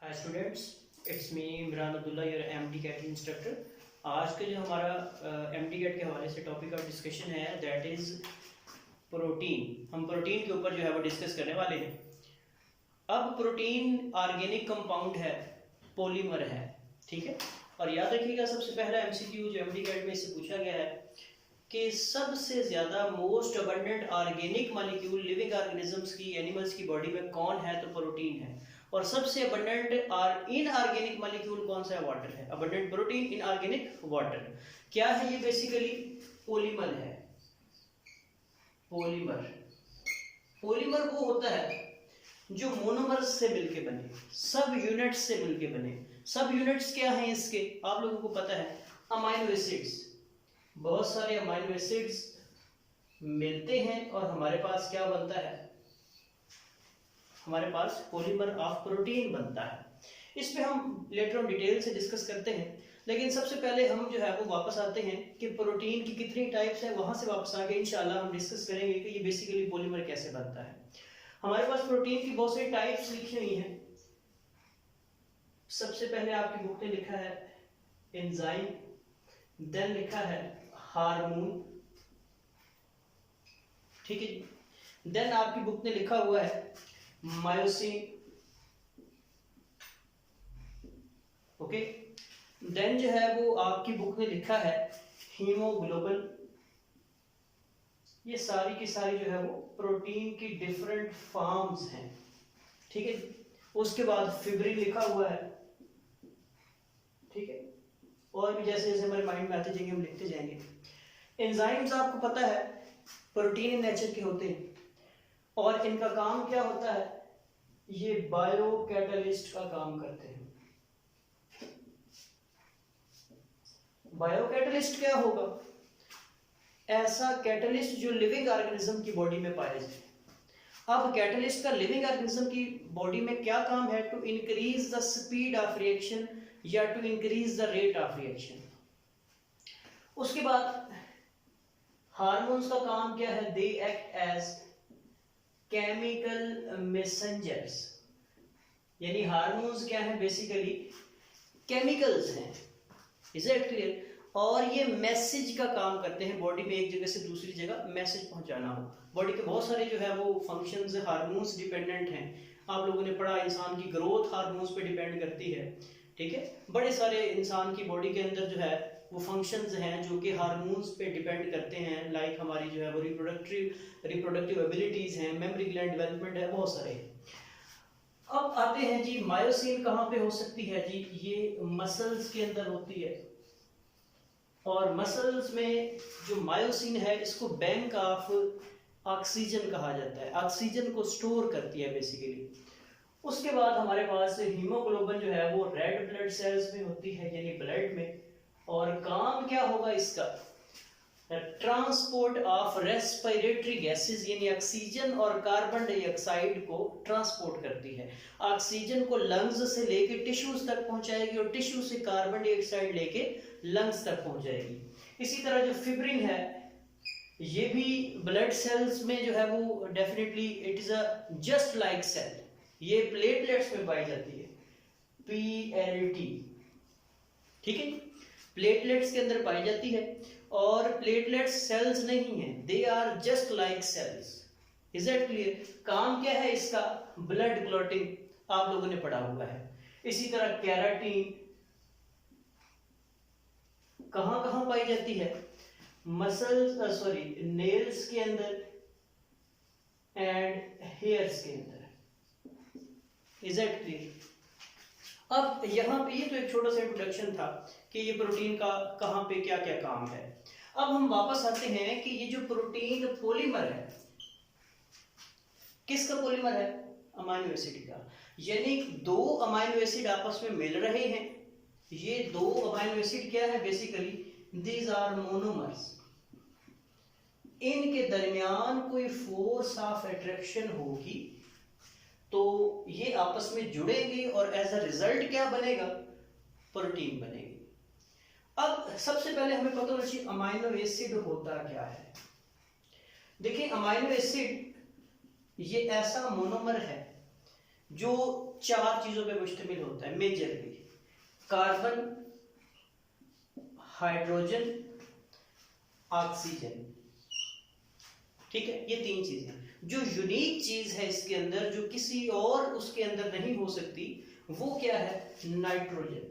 Hi students, it's me Imran Abdullah, your MDCAT instructor. आज के जो हमारा एमडी कैट के हवाले से टॉपिक ऑफ डिस्कशन है दैट इज़ प्रोटीन। हम प्रोटीन के ऊपर जो है वो डिस्कस करने वाले हैं। अब प्रोटीन ऑर्गेनिक कंपाउंड है, पॉलीमर है, ठीक है। और याद रखिएगा, सबसे पहला एमसीक्यू जो एमडी कैट में इससे पूछा गया है कि सबसे ज़्यादा most abundant organic molecule living organisms की, एनिमल्स की बॉडी में कौन है, तो प्रोटीन है। और सबसे अबंडेंट और इनऑर्गेनिक मॉलिक्यूल कौन सा है? वाटर है। Abundant protein, inorganic water. क्या है ये? बेसिकली पॉलीमर है। पॉलीमर पॉलीमर वो होता है जो मोनोमर्स से मिलके बने, सब यूनिट्स से मिलके बने। सब यूनिट्स क्या हैं इसके? आप लोगों को पता है, अमाइनो एसिड्स। बहुत सारे अमाइनो एसिड्स मिलते हैं और हमारे पास क्या बनता है? हमारे पास पॉलीमर ऑफ प्रोटीन बनता है। इस पे हम लेटर ऑन डिटेल से डिस्कस करते हैं, लेकिन सबसे पहले हम जो है वो वापस आते हैं कि प्रोटीन की कितनी टाइप्स हैं। वहां से वापस आके इंशाल्लाह हम डिस्कस करेंगे कि ये बेसिकली पॉलीमर कैसे बनता है। हमारे पास प्रोटीन की बहुत सारी टाइप्स लिखी हुई हैं। सबसे पहले आपकी बुक में लिखा है एंजाइम, देन लिखा है हार्मोन, ठीक है। देन आपकी बुक में लिखा हुआ है मायोसिन, ओके। देन जो है वो आपकी बुक में लिखा है हीमोग्लोबिन। ये सारी की सारी जो है वो प्रोटीन की डिफरेंट फॉर्म्स हैं, ठीक है। उसके बाद फिब्रिन लिखा हुआ है, ठीक है। और भी जैसे जैसे हमारे माइंड में आते जाएंगे हम लिखते जाएंगे। एंजाइम्स आपको पता है प्रोटीन इन नेचर के होते हैं और इनका काम क्या होता है? ये बायो कैटलिस्ट का काम करते हैं। बायो कैटलिस्ट क्या होगा? ऐसा कैटलिस्ट जो लिविंग ऑर्गेनिज्म की बॉडी में पाया जाए। अब कैटलिस्ट का लिविंग ऑर्गेनिज्म की बॉडी में क्या काम है? To increase the speed of reaction या to increase the rate of reaction. उसके बाद हार्मोन्स का काम क्या है? They act as chemical messengers. यानी हार्मोन्स क्या है? बेसिकली केमिकल्स हैं। Is it clear? और ये मैसेज का काम करते हैं, बॉडी में एक जगह से दूसरी जगह मैसेज पहुंचाना हो। बॉडी के बहुत सारे जो है वो फंक्शंस हार्मोन्स डिपेंडेंट हैं। आप लोगों ने पढ़ा इंसान की ग्रोथ हार्मोन्स पे डिपेंड करती है, ठीक है। बड़े सारे इंसान की बॉडी के अंदर जो है वो फंक्शंस हैं जो कि हार्मोन्स पे डिपेंड करते हैं। लाइक हमारी जो है वो रिप्रोडक्टिव एबिलिटीज हैं, मेमोरी ग्लैंड डेवलपमेंट है, बहुत सारे हैं। अब आते हैं जी, मायोसिन कहाँ पे हो सकती है जी? ये मसल्स के अंदर होती है। और मसल्स में जो मायोसिन है इसको बैंक ऑफ ऑक्सीजन कहा जाता है। ऑक्सीजन को स्टोर करती है बेसिकली। उसके बाद हमारे पास हीमोग्लोबिन जो है वो रेड ब्लड सेल्स में होती है, यानी ब्लड में। और काम क्या होगा इसका? ट्रांसपोर्ट ऑफ रेस्पिरेटरी गैसेस, यानी ऑक्सीजन और कार्बन डाइऑक्साइड को ट्रांसपोर्ट करती है। ऑक्सीजन को लंग्स से लेके टिश्यूज तक पहुंचाएगी और टिश्यू से कार्बन डाइऑक्साइड लेके लंग्स तक पहुंच जाएगी। इसी तरह जो फिब्रिन है ये भी ब्लड सेल्स में जो है वो definitely it is a just like cell. ये प्लेटलेट्स में पाई जाती है, PLT, ठीक है। प्लेटलेट्स के अंदर पाई जाती है और प्लेटलेट्स सेल्स नहीं है, they are just like cells. Is it clear? काम क्या है इसका? ब्लड क्लॉटिंग, आप लोगों ने पढ़ा हुआ है। इसी तरह कैराटीन कहां कहां पाई जाती है? मसल्स, नेल्स के अंदर एंड हेयर्स के अंदर। Is it clear? अब यहाँ पे ये तो एक छोटा सा इंट्रोडक्शन था कि ये प्रोटीन का कहाँ पे क्या क्या काम है। अब हम वापस आते हैं कि ये जो प्रोटीन पॉलीमर है, किसका पॉलीमर है? अमाइनो एसिड का। यानी दो अमाइनो एसिड आपस में मिल रहे हैं। ये दो अमाइनो एसिड क्या है? Basically these are monomers. इनके दरमियान कोई फोर्स ऑफ अट्रैक्शन होगी तो ये आपस में जुड़ेंगे और एज अ रिजल्ट क्या बनेगा? प्रोटीन बनेगी। अब सबसे पहले हमें पता होना चाहिए अमाइनो एसिड होता क्या है। देखिए, अमाइनो एसिड ये ऐसा मोनोमर है जो चार चीजों पे मुश्तमिल होता है मेजरली: कार्बन, हाइड्रोजन, ऑक्सीजन। ठीक है, ये तीन चीजें। जो यूनिक चीज है इसके अंदर, जो किसी और उसके अंदर नहीं हो सकती, वो क्या है? नाइट्रोजन।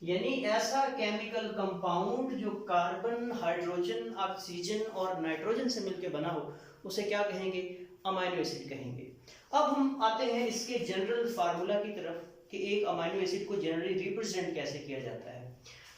यानी ऐसा केमिकल कंपाउंड जो कार्बन, हाइड्रोजन, ऑक्सीजन और नाइट्रोजन से मिलकर बना हो, उसे क्या कहेंगे? अमाइनो एसिड कहेंगे। अब हम आते हैं इसके जनरल फार्मूला की तरफ कि एक अमाइनो एसिड को जनरली रिप्रेजेंट कैसे किया जाता है।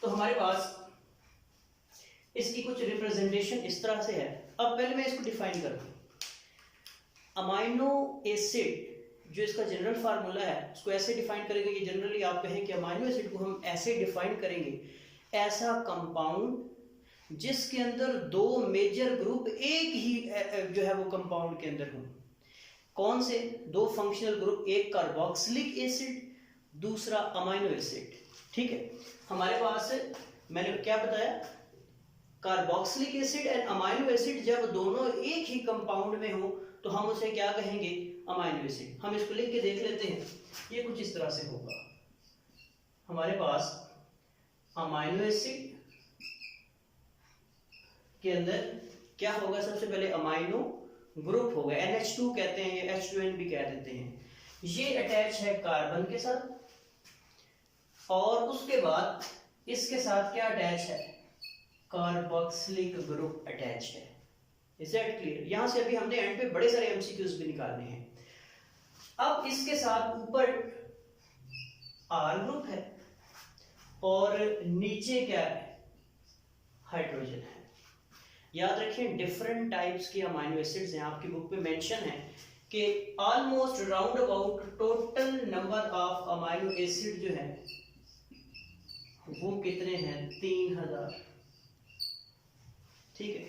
तो हमारे पास इसकी कुछ रिप्रेजेंटेशन इस तरह से है। अब पहले मैं इसको डिफाइन कर दूं। अमाइनो एसिड जो इसका जनरल फार्मूला है, उसको ऐसे डिफाइन करेंगे कि जनरली आप कहें कि अमाइनो एसिड को हम ऐसे डिफाइन करेंगे: ऐसा कंपाउंड जिसके अंदर दो मेजर ग्रुप एक ही जो है वो कंपाउंड के अंदर हों। कौन से दो फंक्शनल ग्रुप? एक कार्बोक्सिलिक एसिड, दूसरा अमाइनो एसिड। ठीक है, हमारे पास मैंने क्या बताया? Carboxylic acid and amino acid जब दोनों एक ही कंपाउंड में हो तो हम उसे क्या कहेंगे? Amino acid. हम इसको लिख के देख लेते हैं। ये कुछ इस तरह से होगा। हमारे पास अमाइनो एसिड के अंदर क्या होगा? सबसे पहले अमाइनो ग्रुप होगा, NH2 कहते हैं, ये H2N भी कह देते हैं। ये अटैच है कार्बन के साथ, और उसके बाद इसके साथ क्या अटैच है? कार्बोक्सिलिक ग्रुप अटैच है। Is that clear? यहां से अभी हमने एंड पे बड़े सारे एमसीक्यूज भी निकालने हैं। अब इसके साथ ऊपर R ग्रुप है और नीचे क्या है? हाइड्रोजन है। याद रखें, डिफरेंट टाइप्स के अमाइनो एसिड्स हैं। आपकी बुक में मेंशन है कि almost round about total number of amino acid जो है वो कितने हैं? 3000। ठीक है,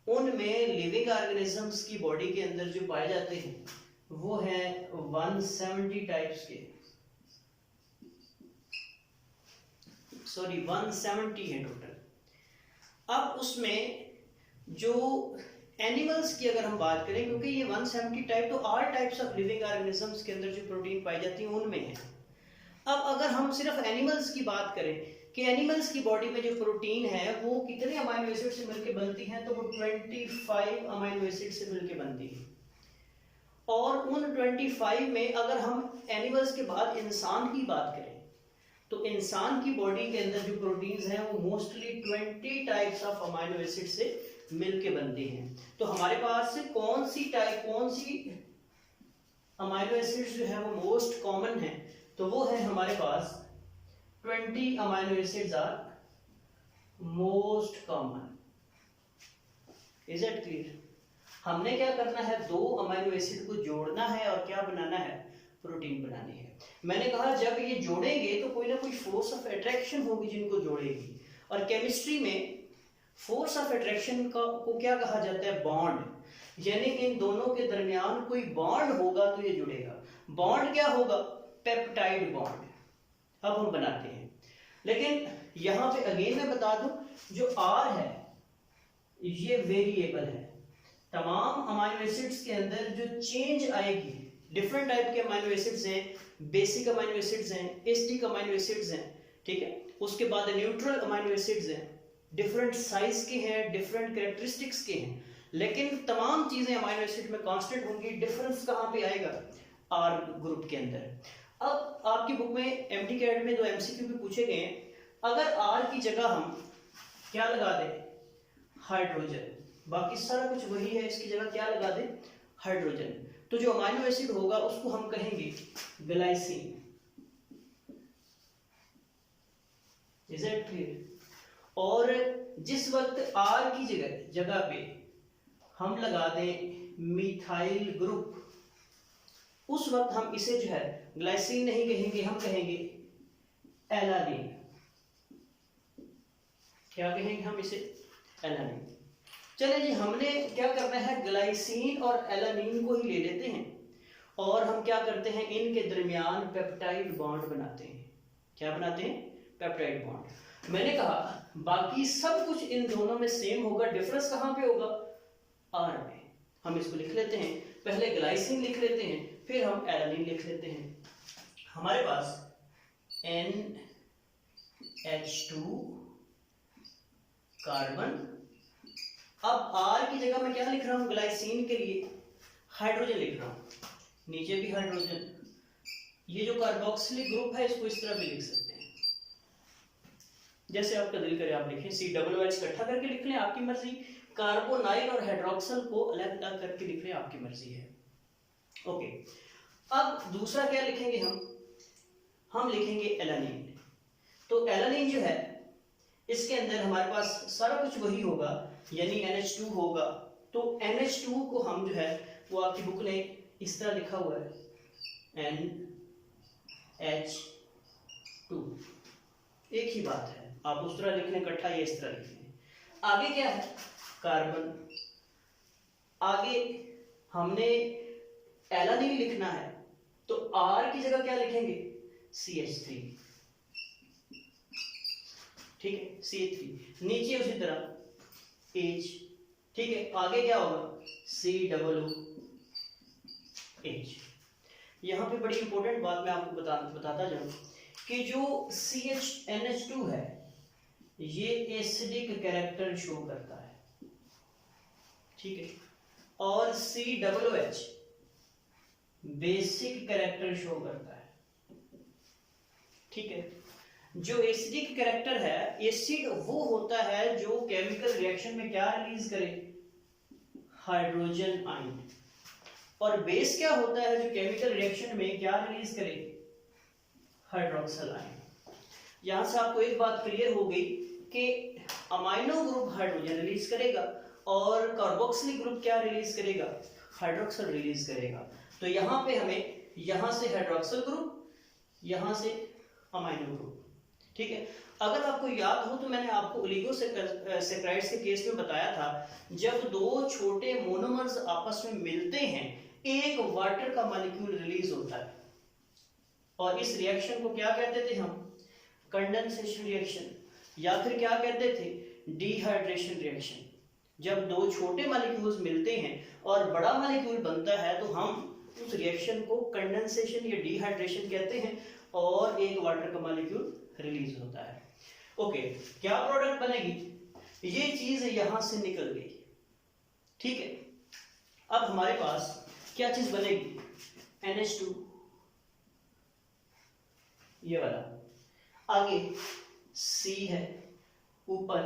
उनमें लिविंग ऑर्गेनिजम्स की बॉडी के अंदर जो पाए जाते हैं वो है 170 टाइप्स के, सॉरी 170 है टोटल। अब उसमें जो एनिमल्स की अगर हम बात करें, क्योंकि ये 170 टाइप तो all types of living organisms के अंदर जो प्रोटीन पाई जाती है उनमें है। अब अगर हम सिर्फ एनिमल्स की बात करें कि एनिमल्स की बॉडी में जो प्रोटीन है वो कितने अमाइनो एसिड से मिलकर बनती है, तो वो 25 अमाइनो एसिड से मिलकर बनती है। और उन 25 में अगर हम एनिमल्स के बाद इंसान की बात करें तो इंसान की बॉडी के अंदर जो प्रोटीन्स हैं वो mostly 20 types of amino acid से मिलके बनती हैं। तो हमारे पास से कौन सी अमाइनो एसिड्स जो है वो मोस्ट कॉमन है, तो वो है हमारे पास 20 amino acids are most common. Is it clear? हमने क्या करना है? दो अमाइनो एसिड को जोड़ना है और क्या बनाना है? प्रोटीन बनानी है। मैंने कहा जब ये जोड़ेंगे तो कोई ना कोई फोर्स ऑफ अट्रैक्शन होगी जिनको जोड़ेगी, और केमिस्ट्री में फोर्स ऑफ अट्रैक्शन को क्या कहा जाता है? बॉन्ड। यानी इन दोनों के दरमियान कोई बॉन्ड होगा तो ये जुड़ेगा। बॉन्ड क्या होगा? Peptide bond. अब हम बनाते हैं, लेकिन यहां पे अगेन मैं बता दूं, जो R है ये वेरिएबल है। तमाम अमाइनो एसिड्स के अंदर जो चेंज आएगी, डिफरेंट टाइप के अमाइनो एसिड्स हैं, बेसिक अमाइनो एसिड्स हैं, एसिडिक अमाइनो एसिड्स हैं, ठीक है, उसके बाद न्यूट्रल अमाइनो एसिड्स हैं, डिफरेंट साइज के हैं, डिफरेंट कैरेक्टरिस्टिक्स के हैं, लेकिन तमाम चीजें अमाइनो एसिड में कांस्टेंट होंगी। डिफरेंस कहां पे आएगा? R ग्रुप के अंदर। अब आपकी बुक में MTCAT में 2 MCQ भी पूछे गए हैं। अगर R की जगह हम क्या लगा दें? हाइड्रोजन। बाकी सारा कुछ वही है, इसकी जगह क्या लगा दें? हाइड्रोजन। तो जो अमाइनो एसिड होगा उसको हम कहेंगे ग्लाइसिन। Is it clear? और जिस वक्त R की जगह पे हम लगा दें मिथाइल ग्रुप, उस वक्त हम इसे जो है ग्लाइसिन नहीं कहेंगे, हम कहेंगे एलानिन। क्या कहेंगे हम इसे? एलानिन। चले जी, हमने क्या करना है? ग्लाइसिन और एलानिन को ही ले लेते हैं और हम क्या करते हैं? इनके दरमियान पेप्टाइड बॉन्ड बनाते हैं। क्या बनाते हैं? Peptide bond. मैंने कहा बाकी सब कुछ इन दोनों में सेम होगा, डिफरेंस कहां पे होगा? R में। हम इसको लिख लेते हैं, पहले ग्लाइसिन लिख लेते हैं, फिर हम एलानिन लिख लेते हैं। हमारे पास NH2 कार्बन। अब R की जगह मैं क्या लिख रहा हूं, ग्लाइसिन के लिए हाइड्रोजन लिख रहा हूं, नीचे भी हाइड्रोजन। ये जो कार्बोक्सिलिक ग्रुप है इसको इस तरह भी लिख सकते हैं, जैसे आपका दिल करे आप लिखें। COOH इकट्ठा करके लिख लें, आपकी मर्जी। कार्बोनाइल और हाइड्रोक्सल को अलग अलग करके लिख लें, आपकी मर्जी है। ओके, अब दूसरा क्या लिखेंगे हम लिखेंगे एलानिन। तो एलानिन जो है इसके अंदर हमारे पास सारा कुछ वही होगा, यानी NH2 होगा। तो NH2 को हम जो है वो आपकी बुक ने इस तरह लिखा हुआ है NH2, एक ही बात है, आप उस तरह लिख लें इकट्ठा, ये इस तरह लिख लें। आगे क्या है, कार्बन। आगे हमने एलानिन लिखना है, तो R की जगह क्या लिखेंगे, CH3, ठीक है, CH3। नीचे उसी तरह H, ठीक है। आगे क्या होगा, COOH। यहां पे बड़ी इंपॉर्टेंट बात मैं आपको बताता जाऊं कि जो NH2 है ये एसिडिक कैरेक्टर शो करता है, ठीक है, और COOH बेसिक कैरेक्टर शो करता है, ठीक है। जो एसिडिक कैरेक्टर है, एसिड वो होता है जो केमिकल रिएक्शन में क्या रिलीज करे, हाइड्रोजन आयन। और बेस क्या होता है जो केमिकल रिएक्शन में क्या रिलीज करे, हाइड्रोक्सल आयन। यहां से आपको एक बात क्लियर हो गई कि अमाइनो ग्रुप हाइड्रोजन रिलीज करेगा और कार्बोक्सिलिक ग्रुप क्या रिलीज करेगा, हाइड्रोक्सल रिलीज करेगा। तो यहां पे हमें यहां से हाइड्रोक्सल ग्रुप, यहां से अमाइनो ग्रुप, ठीक है। अगर आपको याद हो तो मैंने आपको ओलिगोसैकराइड्स के केस में बताया था, जब दो छोटे मोनोमर्स आपस में मिलते हैं एक वाटर का मॉलिक्यूल रिलीज होता है, और इस रिएक्शन को क्या कहते थे हम, कंडेंसेशन रिएक्शन, या फिर क्या कहते थे, डिहाइड्रेशन रिएक्शन। जब दो छोटे मॉलिक्यूल्स मिलते हैं और बड़ा मॉलिक्यूल बनता है तो हम उस रिएक्शन को कंडेंसेशन या डिहाइड्रेशन कहते हैं, और एक वाटर का मॉलिक्यूल रिलीज होता है। ओके, क्या प्रोडक्ट बनेगी, ये चीज यहां से निकल गई, ठीक है। अब हमारे पास क्या चीज बनेगी, NH2, ये वाला। आगे C है, ऊपर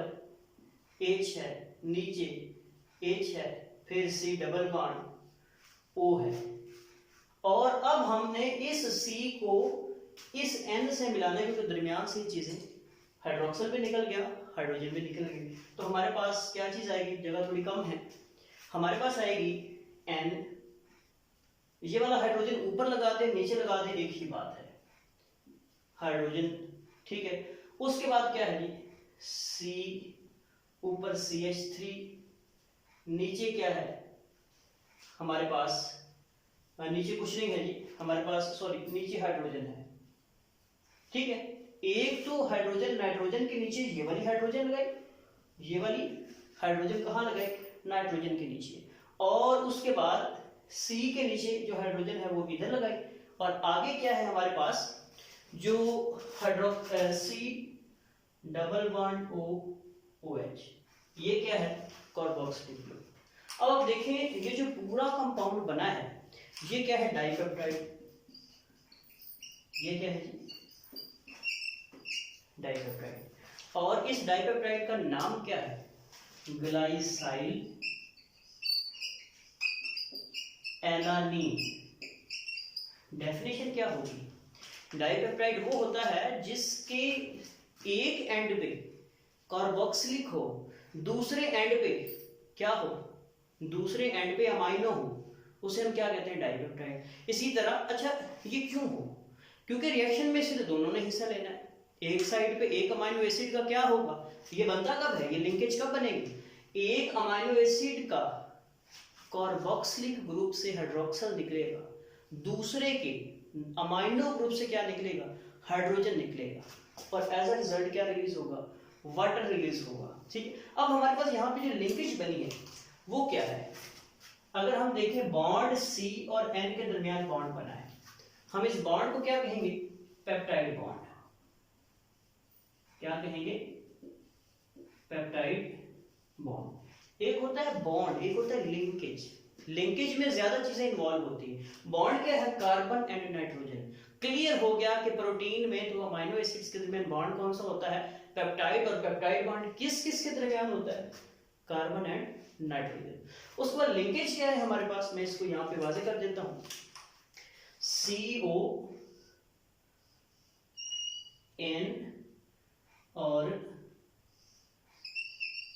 H है, नीचे H है, फिर C डबल बॉन्ड O है। और अब हमने इस C को इस N से मिलाने के दरमियान से चीजें, हाइड्रोक्सल भी निकल गया, हाइड्रोजन भी निकल गई। तो हमारे पास क्या चीज आएगी, जगह थोड़ी कम है, हमारे पास आएगी N। ये वाला हाइड्रोजन ऊपर लगा दे नीचे लगा दे एक ही बात है, हाइड्रोजन, ठीक है। उसके बाद क्या है जी, C, ऊपर CH3, नीचे क्या है हमारे पास, नीचे कुछ नहीं है जी हमारे पास, सॉरी नीचे हाइड्रोजन है, ठीक है। एक तो हाइड्रोजन नाइट्रोजन के नीचे ये वाली हाइड्रोजन लगाई, ये वाली हाइड्रोजन कहाँ लगाई, नाइट्रोजन के नीचे, और उसके बाद C के नीचे जो हाइड्रोजन है वो इधर लगाई। और आगे क्या है हमारे पास, जो C डबल बॉन्ड OH, ये क्या है, कार्बोक्सिलिक ग्रुप। अब आप देखें ये जो पूरा कंपाउंड बना है ये क्या है, डाइपेप्टाइड। ये क्या है, डाइपेप्टाइड। और इस डाइपेप्टाइड का नाम क्या है, ग्लाइसाइल एलानीन। डेफिनेशन क्या होगी, डाइपेप्टाइड वो होता है जिसके एक एंड पे कार्बोक्सिलिक हो, दूसरे एंड पे क्या हो, दूसरे एंड पे अमाइनो हो, उसे हम क्या कहते हैं, डाइपेप्टाइड। इसी तरह, अच्छा ये क्यों हो, क्योंकि रिएक्शन में सिर्फ दोनों ने हिस्सा लेना है। एक साइड पे एक अमाइनो एसिड का क्या होगा, ये बनता कब है, ये लिंकेज कब बनेगी, एक अमाइनो एसिड का कार्बोक्सिलिक ग्रुप से हाइड्रोक्सल निकलेगा, दूसरे के अमाइनो ग्रुप से क्या निकलेगा, हाइड्रोजन निकलेगा, और एज अ रिजल्ट क्या रिलीज होगा, वाटर रिलीज होगा, ठीक है। अब हमारे पास यहाँ पे जो लिंकेज बनी है वो क्या है, अगर हम देखें बॉन्ड C और N के दरमियान बॉन्ड बना है, हम इस बॉन्ड को क्या कहेंगे? Peptide bond. क्या कहेंगे? Peptide bond. एक होता है बॉन्ड, एक होता है लिंकेज। लिंकेज में ज्यादा चीजें इन्वॉल्व होती है। बॉन्ड क्या है? Carbon and nitrogen. क्लियर हो गया कि प्रोटीन में तो अमाइनो एसिड्स के दरमियान बॉन्ड कौन सा होता है? पेप्टाइड। और पेप्टाइड बॉन्ड किस किस के दरमियान होता है? Carbon and nitrogen. उसके बाद लिंकेज क्या है हमारे पास? मैं इसको यहां पे वाजे कर देता हूं। CO N और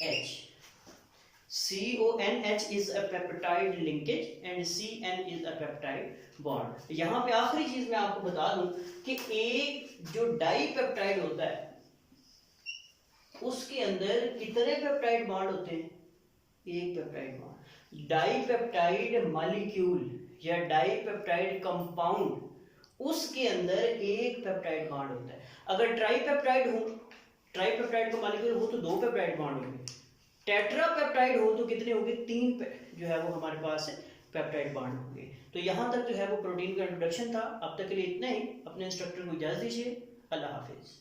H। CONH is a peptide linkage and CN is a peptide bond। यहां पे आखिरी चीज मैं आपको बता दूं कि एक जो डाई पेप्टाइड होता है उसके अंदर कितने पेप्टाइड बॉन्ड होते हैं? एक peptide bond. Dipeptide molecule या डाई पेप्टाइड कंपाउंड, उसके अंदर एक पेप्टाइड बॉन्ड होता है। अगर ट्राई पेप्टाइड हो, ट्राई पेप्टाइड का मॉलिक्यूल हो तो दो पेप्टाइड बॉन्ड होंगे। टेट्रा पेप्टाइड हो तो कितने होंगे? तीन जो है वो हमारे पास पेप्टाइड बॉन्ड होंगे। तो यहां तक जो है वो प्रोटीन का इंट्रोडक्शन था। अब तक के लिए इतना ही। अपने इंस्ट्रक्टर को इजाजत दीजिए। अल्लाह हाफिज।